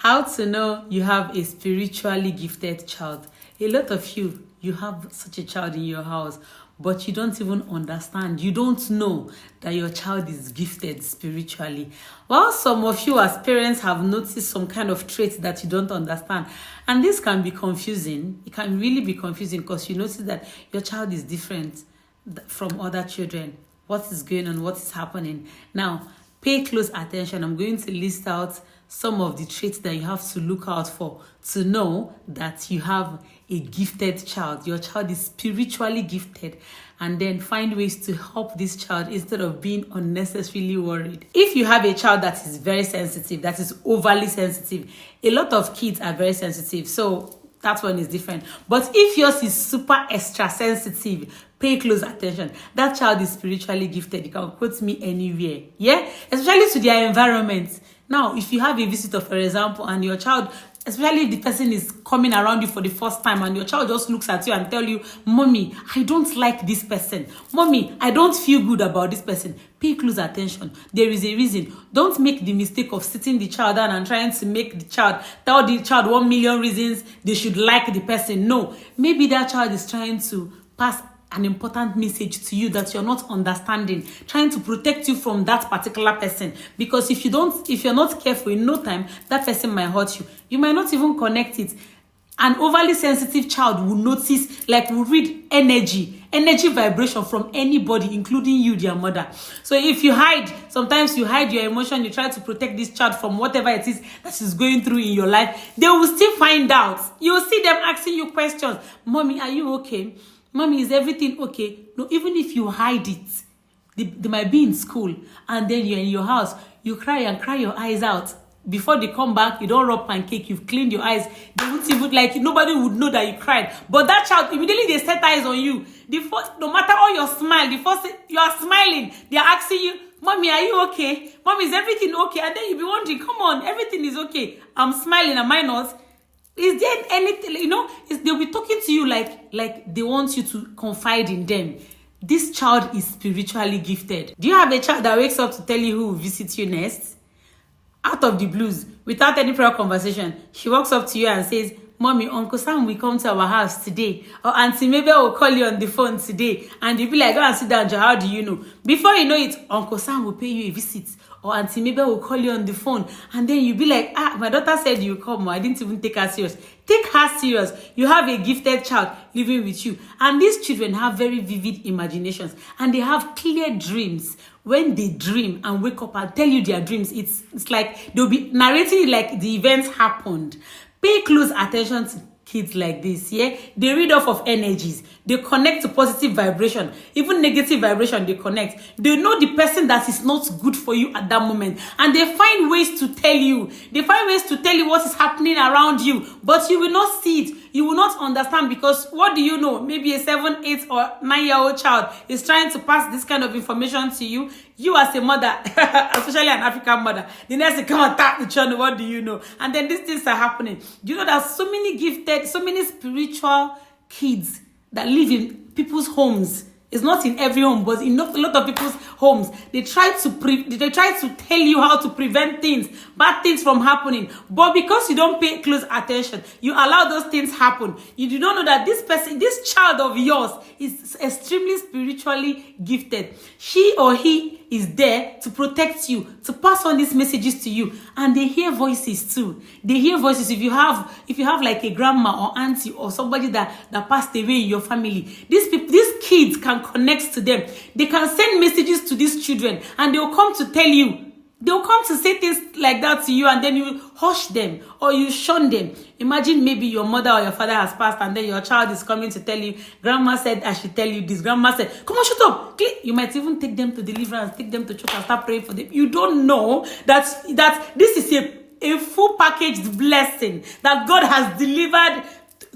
How to know you have a spiritually gifted child. A lot of you have such a child in your house, but you don't even understand. You don't know that your child is gifted spiritually. While some of you as parents have noticed some kind of traits that you don't understand. And this can be confusing. It can really be confusing because you notice that your child is different from other children. What is going on? What is happening? Now, pay close attention. I'm going to list out some of the traits that you have to look out for to know that you have a gifted child. Your child is spiritually gifted, and then find ways to help this child instead of being unnecessarily worried. If you have a child that is very sensitive, that is overly sensitive, a lot of kids are very sensitive, so that one is different. But if yours is super extra sensitive, pay close attention. That child is spiritually gifted. You can quote me anywhere. Yeah? Especially to their environment. Now, if you have a visitor, for example, and your child, especially if the person is coming around you for the first time and your child just looks at you and tell you, Mommy, I don't like this person. Mommy, I don't feel good about this person. Pay close attention. There is a reason. Don't make the mistake of sitting the child down and trying to make the child, tell the child 1,000,000 reasons they should like the person. No, maybe that child is trying to pass an important message to you that you're not understanding, trying to protect you from that particular person. Because if you're not careful, in no time, that person might hurt you. You might not even connect it. An overly sensitive child will notice, like will read energy vibration from anybody, including you, their mother. So if you hide, sometimes you hide your emotion, you try to protect this child from whatever it is that is going through in your life, they will still find out. You'll see them asking you questions. Mommy, are you okay? Mommy, is everything okay? No, even if you hide it, they might be in school and then you're in your house, you cry and cry your eyes out. Before they come back, you don't rub pancake, you've cleaned your eyes. They won't even, nobody would know that you cried. But that child, immediately they set eyes on you. No matter all your smile, you are smiling, they are asking you, Mommy, are you okay? Mommy, is everything okay? And then you'll be wondering, come on, everything is okay. I'm smiling, am I not? Is there anything, they'll be talking to you like they want you to confide in them. This child is spiritually gifted. Do you have a child that wakes up to tell you who will visit you next? Out of the blues, without any prior conversation, she walks up to you and says, Mommy, Uncle Sam will come to our house today. Or Auntie Mabel will call you on the phone today. And you'll be like, go and sit down, how do you know? Before you know it, Uncle Sam will pay you a visit. Or Auntie Mabel will call you on the phone. And then you'll be like, my daughter said you come. I didn't even take her serious. Take her serious. You have a gifted child living with you. And these children have very vivid imaginations. And they have clear dreams. When they dream and wake up and tell you their dreams, it's like they'll be narrating like the events happened. Pay close attention to kids like this, yeah? They read off of energies. They connect to positive vibration. Even negative vibration, they connect. They know the person that is not good for you at that moment. And they find ways to tell you. They find ways to tell you what is happening around you. But you will not see it. You will not understand because what do you know? Maybe a 7, 8, or 9-year-old child is trying to pass this kind of information to you. You as a mother, especially an African mother, the next thing, come and tap the channel, what do you know? And then these things are happening. You know that so many gifted, so many spiritual kids that live in people's homes. It's not in every home, but in a lot of people's homes. They try to tell you how to prevent bad things from happening. But because you don't pay close attention, you allow those things happen. You do not know that this child of yours is extremely spiritually gifted. She or he is there to protect you, to pass on these messages to you. And they hear voices too. They hear voices. If you have like a grandma or auntie or somebody that passed away in your family, these kids can connect to them. They can send messages to these children and they'll come to tell you. They'll come to say things like that to you and then you hush them or you shun them. Imagine maybe your mother or your father has passed and then your child is coming to tell you, Grandma said I should tell you this. Grandma said, come on, shut up. You might even take them to deliverance, take them to church and start praying for them. You don't know that this is a full packaged blessing that God has delivered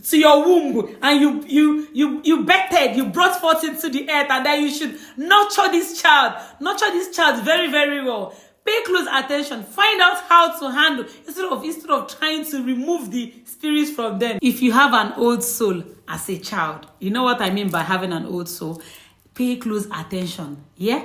to your womb, and you bettered, you brought forth into the earth, and then you should nurture this child very, very well. Pay close attention. Find out how to handle instead of trying to remove the spirits from them. If you have an old soul as a child, you know what I mean by having an old soul. Pay close attention. Yeah,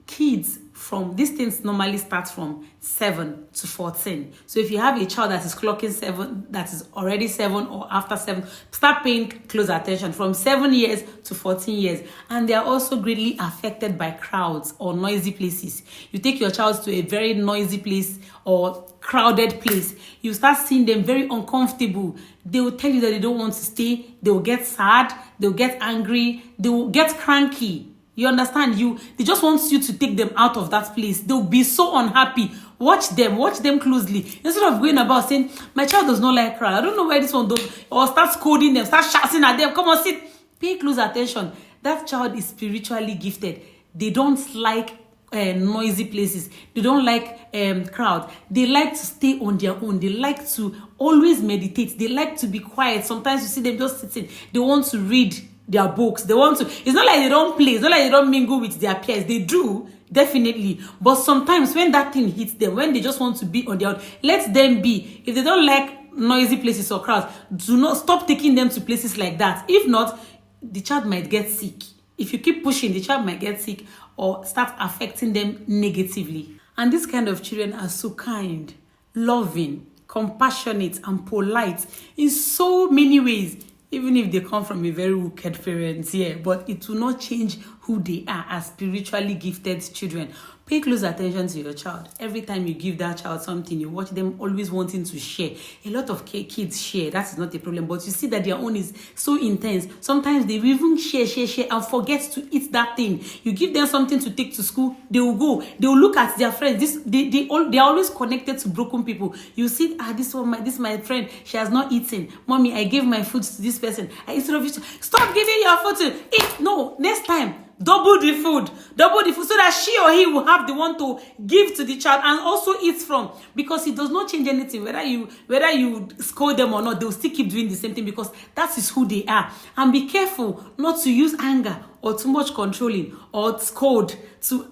kids from these things normally start from 7 to 14. So if you have a child that is clocking 7, that is already 7 or after 7, start paying close attention from 7 years to 14 years. And they are also greatly affected by crowds or noisy places. You take your child to a very noisy place or crowded place, you start seeing them very uncomfortable. They will tell you that they don't want to stay. They will get sad. They will get angry. They will get cranky. You understand? They just want you to take them out of that place. They'll be so unhappy. Watch them closely. Instead of going about saying, my child does not like crowd. I don't know why this one don't. Or start scolding them, start shouting at them. Come on, sit. Pay close attention. That child is spiritually gifted. They don't like noisy places. They don't like crowd. They like to stay on their own. They like to always meditate. They like to be quiet. Sometimes you see them just sitting. They want to read their books. They want to. It's not like they don't play. It's not like they don't mingle with their peers. They do, definitely. But sometimes when that thing hits them, when they just want to be on their own, let them be. If they don't like noisy places or crowds, do not stop taking them to places like that. If not, the child might get sick. If you keep pushing, the child might get sick or start affecting them negatively. And these kind of children are so kind, loving, compassionate, and polite in so many ways, even if they come from a very wicked parents, but it will not change who they are as spiritually gifted children. Pay close attention to your child. Every time you give that child something, you watch them always wanting to share. A lot of kids share. That is not a problem. But you see that their own is so intense. Sometimes they will even share and forget to eat that thing. You give them something to take to school, they will go. They will look at their friends. They are always connected to broken people. You see, this my friend. She has not eaten. Mommy, I gave my food to this person. Instead of you, stop giving your food to eat. No, next time. Double the food so that she or he will have the one to give to the child and also eat from, because it does not change anything whether you scold them or not. They will still keep doing the same thing because that is who they are. And be careful not to use anger or too much controlling or scold to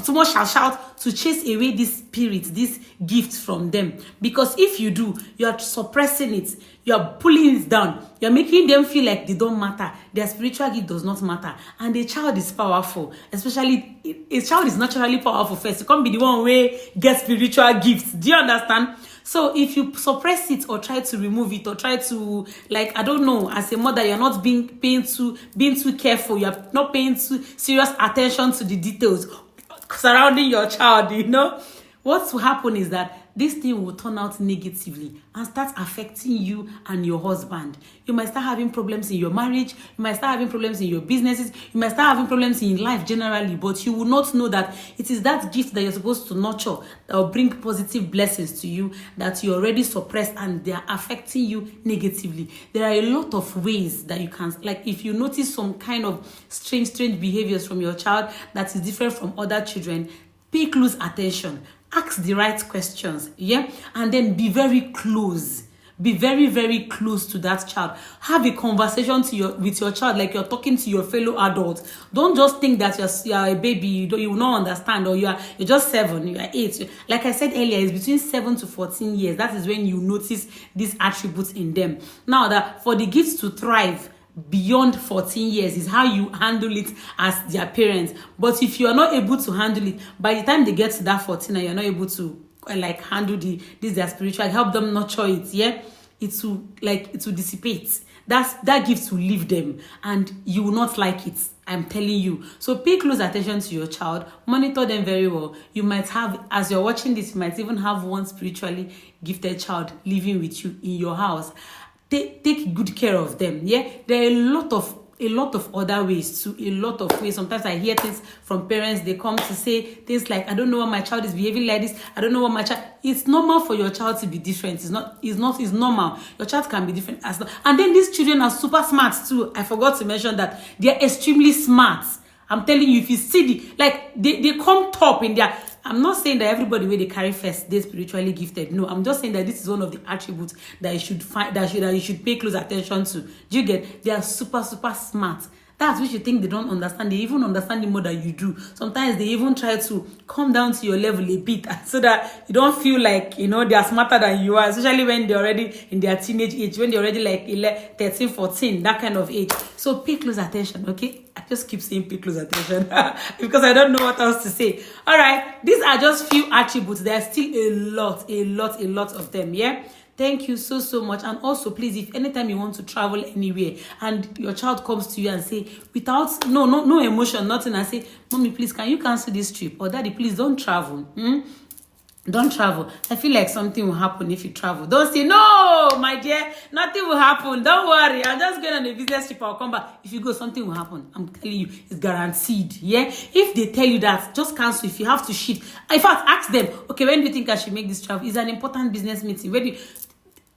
too much shout to chase away this spirit, this gift from them. Because if you do, you are suppressing it, you are pulling it down, you are making them feel like they don't matter. Their spiritual gift does not matter. And a child is powerful, especially a child is naturally powerful first. You can't be the one who gets spiritual gifts. Do you understand? So if you suppress it or try to remove it or try to, I don't know, as a mother, you're not being too careful. You're not paying too serious attention to the details surrounding your child, what will happen is that this thing will turn out negatively and start affecting you and your husband. You might start having problems in your marriage. You might start having problems in your businesses. You might start having problems in life generally, but you will not know that it is that gift that you're supposed to nurture that will bring positive blessings to you that you already suppressed and they are affecting you negatively. There are a lot of ways that you can, if you notice some kind of strange behaviors from your child that is different from other children, pay close attention. Ask the right questions, and then be very close. Be very, very close to that child. Have a conversation with your child like you're talking to your fellow adults. Don't just think that you're a baby, you will not understand, or you're just 7, you're 8. Like I said earlier, it's between 7 to 14 years. That is when you notice these attributes in them. Now, that for the gifts to thrive beyond 14 years is how you handle it as their parents. But if you are not able to handle it, by the time they get to that 14 and you're not able to handle their spiritual, help them nurture it, it will dissipate. That gift will leave them and you will not like it. I'm telling you. So pay close attention to your child, monitor them very well. You might have, as you're watching this, you might even have one spiritually gifted child living with you in your house. Take good care of them. There are a lot of other ways too. A lot of ways. Sometimes I hear things from parents. They come to say things like, I don't know why my child is behaving like this. I don't know what my child. It's normal for your child to be different. It's normal. Your child can be different as well. And then these children are super smart too. I forgot to mention that they are extremely smart. I'm telling you, if you see they come top in their. I'm not saying that everybody where they carry first, they're spiritually gifted. No, I'm just saying that this is one of the attributes that you should find, that you should pay close attention to. Do you get? They are super, super smart. That's which you think they don't understand. They even understand it more than you do. Sometimes they even try to come down to your level a bit so that you don't feel like, they are smarter than you are, especially when they're already in their teenage age, when they're already like 13, 14, that kind of age. So pay close attention, okay? I just keep saying pay close attention because I don't know what else to say. All right, these are just few attributes. There are still a lot of them, yeah? Thank you so much. And also, please, if anytime you want to travel anywhere and your child comes to you and say, without no emotion, nothing, and say, Mommy, please, can you cancel this trip? Or Daddy, please don't travel. Don't travel. I feel like something will happen if you travel. Don't say, no, my dear, nothing will happen. Don't worry. I'm just going on a business trip. I'll come back. If you go, something will happen. I'm telling you, it's guaranteed. Yeah. If they tell you that, just cancel. If you have to shift. In fact, ask them, okay, when do you think I should make this travel? It's an important business meeting. When do you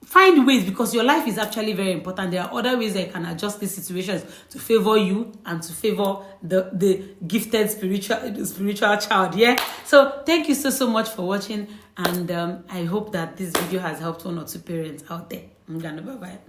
find ways, because your life is actually very important. There are other ways that you can adjust these situations to favor you and to favor the gifted spiritual child. Yeah. So thank you so much for watching, and I hope that this video has helped one or two parents out there. Bye bye.